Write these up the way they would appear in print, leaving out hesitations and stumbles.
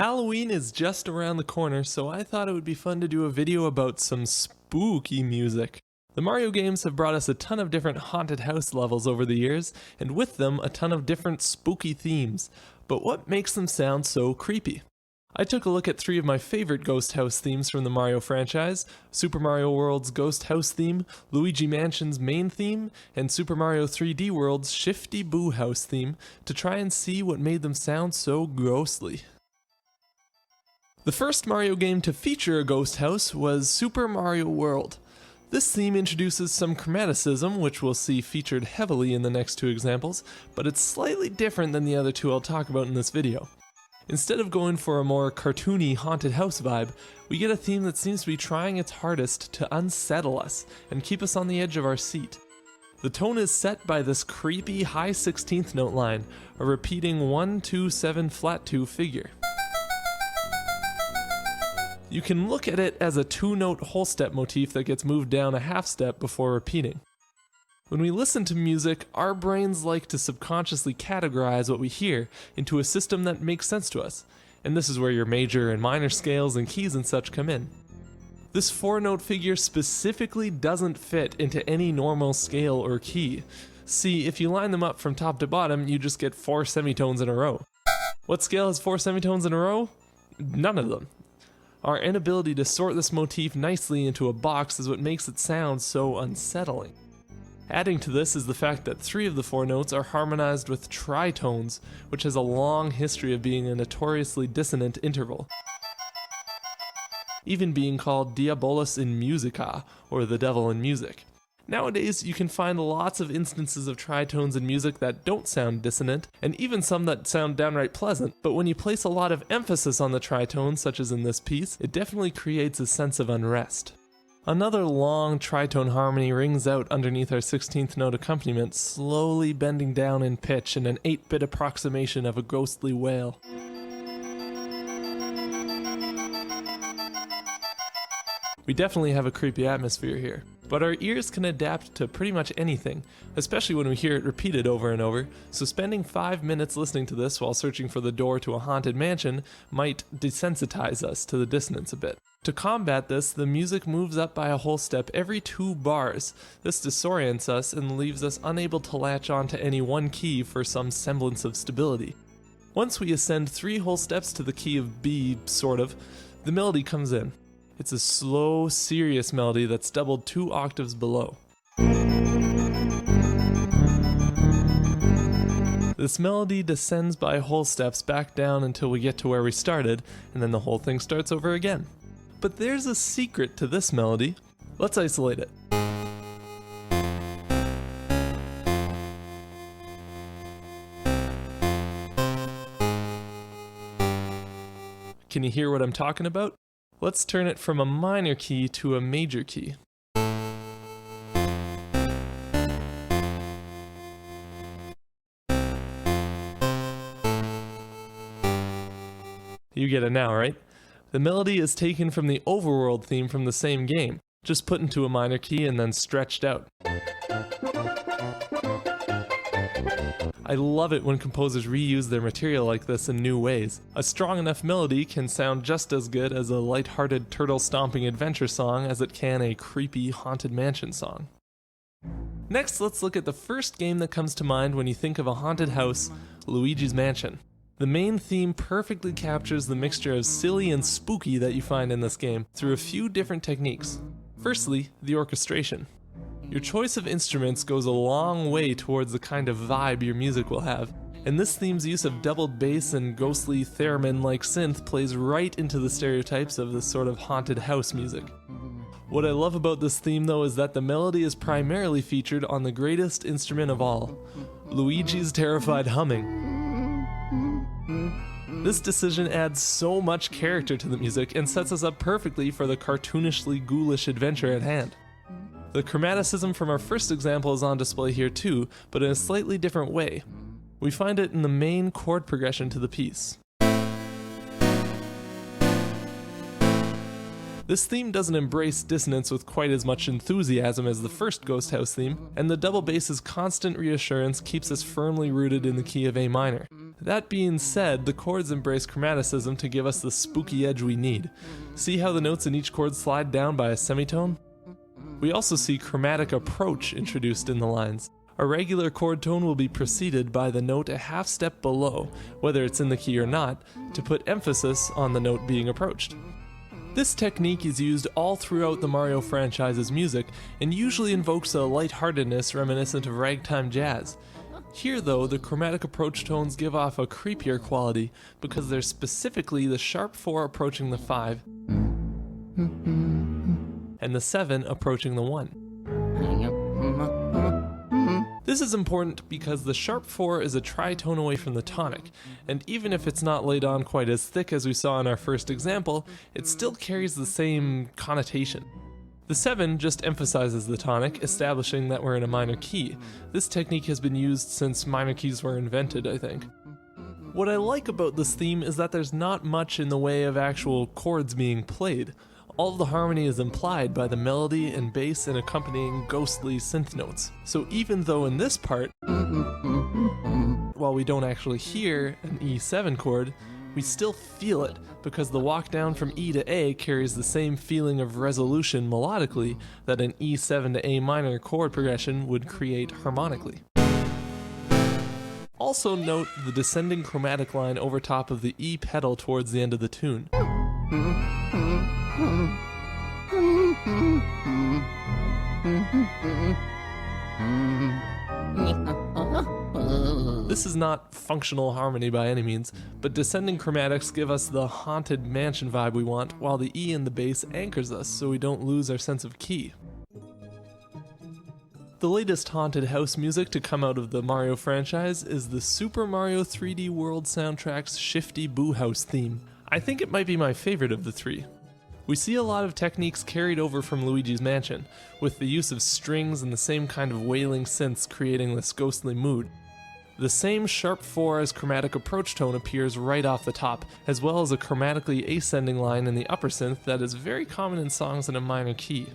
Halloween is just around the corner, so I thought it would be fun to do a video about some spooky music. The Mario games have brought us a ton of different haunted house levels over the years, and with them a ton of different spooky themes. But what makes them sound so creepy? I took a look at 3 of my favorite ghost house themes from the Mario franchise: Super Mario World's Ghost House theme, Luigi Mansion's main theme, and Super Mario 3D World's Shifty Boo House theme, to try and see what made them sound so ghostly. The first Mario game to feature a ghost house was Super Mario World. This theme introduces some chromaticism, which we'll see featured heavily in the next 2 examples, but it's slightly different than the other 2 I'll talk about in this video. Instead of going for a more cartoony haunted house vibe, we get a theme that seems to be trying its hardest to unsettle us and keep us on the edge of our seat. The tone is set by this creepy high 16th note line, a repeating 1, 2, 7 flat 2 figure. You can look at it as a 2-note whole step motif that gets moved down a half step before repeating. When we listen to music, our brains like to subconsciously categorize what we hear into a system that makes sense to us, and this is where your major and minor scales and keys and such come in. This 4-note figure specifically doesn't fit into any normal scale or key. See, if you line them up from top to bottom, you just get 4 semitones in a row. What scale has 4 semitones in a row? None of them. Our inability to sort this motif nicely into a box is what makes it sound so unsettling. Adding to this is the fact that 3 of the 4 notes are harmonized with tritones, which has a long history of being a notoriously dissonant interval, even being called Diabolus in Musica, or the devil in music. Nowadays, you can find lots of instances of tritones in music that don't sound dissonant, and even some that sound downright pleasant, but when you place a lot of emphasis on the tritones, such as in this piece, it definitely creates a sense of unrest. Another long tritone harmony rings out underneath our 16th note accompaniment, slowly bending down in pitch in an 8-bit approximation of a ghostly wail. We definitely have a creepy atmosphere here, but our ears can adapt to pretty much anything, especially when we hear it repeated over and over, so spending 5 minutes listening to this while searching for the door to a haunted mansion might desensitize us to the dissonance a bit. To combat this, the music moves up by a whole step every 2 bars. This disorients us and leaves us unable to latch onto any one key for some semblance of stability. Once we ascend 3 whole steps to the key of B, sort of, the melody comes in. It's a slow, serious melody that's doubled 2 octaves below. This melody descends by whole steps back down until we get to where we started, and then the whole thing starts over again. But there's a secret to this melody. Let's isolate it. Can you hear what I'm talking about? Let's turn it from a minor key to a major key. You get it now, right? The melody is taken from the overworld theme from the same game, just put into a minor key and then stretched out. I love it when composers reuse their material like this in new ways. A strong enough melody can sound just as good as a light-hearted turtle-stomping adventure song as it can a creepy haunted mansion song. Next, let's look at the first game that comes to mind when you think of a haunted house, Luigi's Mansion. The main theme perfectly captures the mixture of silly and spooky that you find in this game through a few different techniques. Firstly, the orchestration. Your choice of instruments goes a long way towards the kind of vibe your music will have, and this theme's use of doubled bass and ghostly theremin-like synth plays right into the stereotypes of this sort of haunted house music. What I love about this theme though is that the melody is primarily featured on the greatest instrument of all, Luigi's terrified humming. This decision adds so much character to the music and sets us up perfectly for the cartoonishly ghoulish adventure at hand. The chromaticism from our first example is on display here too, but in a slightly different way. We find it in the main chord progression to the piece. This theme doesn't embrace dissonance with quite as much enthusiasm as the first Ghost House theme, and the double bass's constant reassurance keeps us firmly rooted in the key of A minor. That being said, the chords embrace chromaticism to give us the spooky edge we need. See how the notes in each chord slide down by a semitone? We also see chromatic approach introduced in the lines. A regular chord tone will be preceded by the note a half step below, whether it's in the key or not, to put emphasis on the note being approached. This technique is used all throughout the Mario franchise's music and usually invokes a lightheartedness reminiscent of ragtime jazz. Here though, the chromatic approach tones give off a creepier quality because they're specifically the sharp 4 approaching the 5 and the 7 approaching the 1. This is important because the sharp 4 is a tritone away from the tonic, and even if it's not laid on quite as thick as we saw in our first example, it still carries the same connotation. The 7 just emphasizes the tonic, establishing that we're in a minor key. This technique has been used since minor keys were invented, I think. What I like about this theme is that there's not much in the way of actual chords being played. All of the harmony is implied by the melody and bass and accompanying ghostly synth notes. So even though in this part, while we don't actually hear an E7 chord, we still feel it because the walk down from E to A carries the same feeling of resolution melodically that an E7 to A minor chord progression would create harmonically. Also note the descending chromatic line over top of the E pedal towards the end of the tune. This is not functional harmony by any means, but descending chromatics give us the haunted mansion vibe we want, while the E in the bass anchors us so we don't lose our sense of key. The latest haunted house music to come out of the Mario franchise is the Super Mario 3D World soundtrack's Shifty Boo House theme. I think it might be my favorite of the three. We see a lot of techniques carried over from Luigi's Mansion, with the use of strings and the same kind of wailing synths creating this ghostly mood. The same sharp 4 as chromatic approach tone appears right off the top, as well as a chromatically ascending line in the upper synth that is very common in songs in a minor key.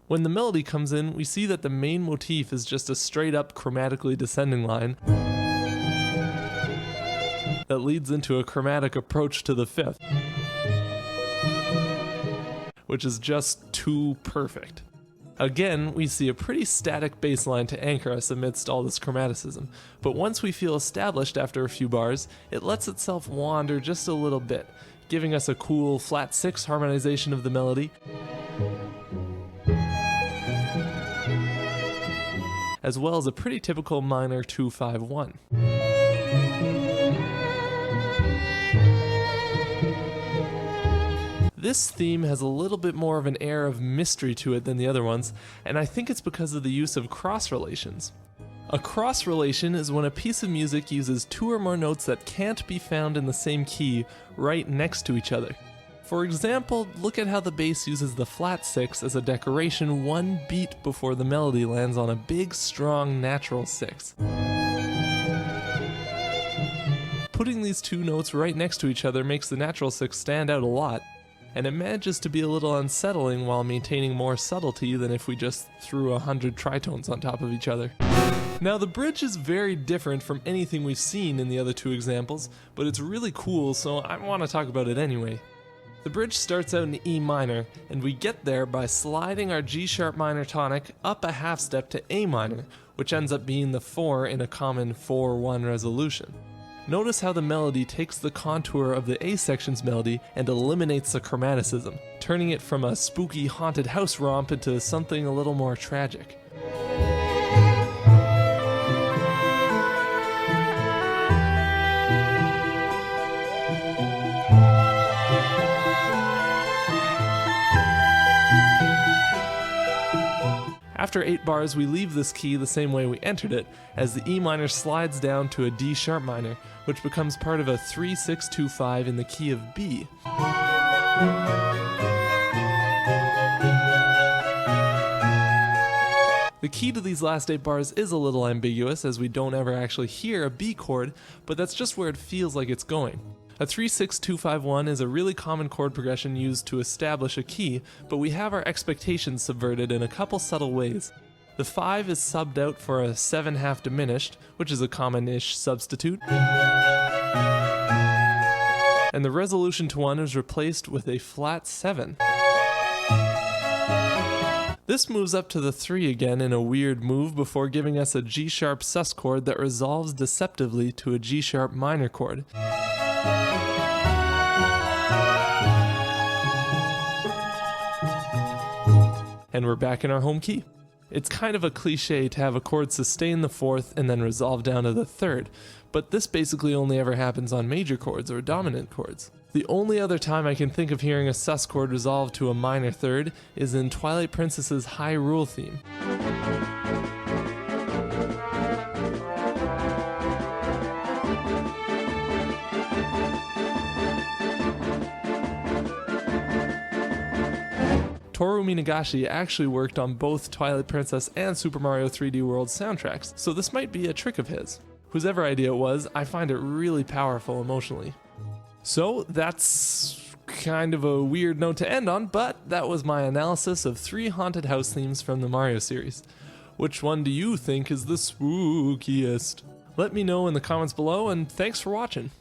When the melody comes in, we see that the main motif is just a straight up chromatically descending line that leads into a chromatic approach to the 5th, which is just too perfect. Again, we see a pretty static bass line to anchor us amidst all this chromaticism, but once we feel established after a few bars, it lets itself wander just a little bit, giving us a cool flat 6 harmonization of the melody, as well as a pretty typical minor 2-5-1. This theme has a little bit more of an air of mystery to it than the other ones, and I think it's because of the use of cross relations. A cross relation is when a piece of music uses 2 or more notes that can't be found in the same key right next to each other. For example, look at how the bass uses the flat 6 as a decoration 1 beat before the melody lands on a big, strong, natural 6. Putting these 2 notes right next to each other makes the natural 6 stand out a lot, and it manages to be a little unsettling while maintaining more subtlety than if we just threw 100 tritones on top of each other. Now the bridge is very different from anything we've seen in the other 2 examples, but it's really cool, so I want to talk about it anyway. The bridge starts out in E minor, and we get there by sliding our G sharp minor tonic up a half step to A minor, which ends up being the 4 in a common 4-1 resolution. Notice how the melody takes the contour of the A section's melody and eliminates the chromaticism, turning it from a spooky haunted house romp into something a little more tragic. After 8 bars, we leave this key the same way we entered it, as the E minor slides down to a D sharp minor, which becomes part of a 3-6-2-5 in the key of B. The key to these last 8 bars is a little ambiguous, as we don't ever actually hear a B chord, but that's just where it feels like it's going. A 3-6-2-5-1 is a really common chord progression used to establish a key, but we have our expectations subverted in a couple subtle ways. The 5 is subbed out for a 7/2 diminished, which is a common-ish substitute. And the resolution to 1 is replaced with a flat 7. This moves up to the 3 again in a weird move before giving us a G-sharp sus chord that resolves deceptively to a G-sharp minor chord. And we're back in our home key. It's kind of a cliche to have a chord sustain the 4th and then resolve down to the 3rd, but this basically only ever happens on major chords or dominant chords. The only other time I can think of hearing a sus chord resolve to a minor 3rd is in Twilight Princess's Hyrule theme. Toru Minagashi actually worked on both Twilight Princess and Super Mario 3D World soundtracks, so this might be a trick of his. Whosever idea it was, I find it really powerful emotionally. So that's kind of a weird note to end on, but that was my analysis of 3 haunted house themes from the Mario series. Which one do you think is the spookiest? Let me know in the comments below, and thanks for watching.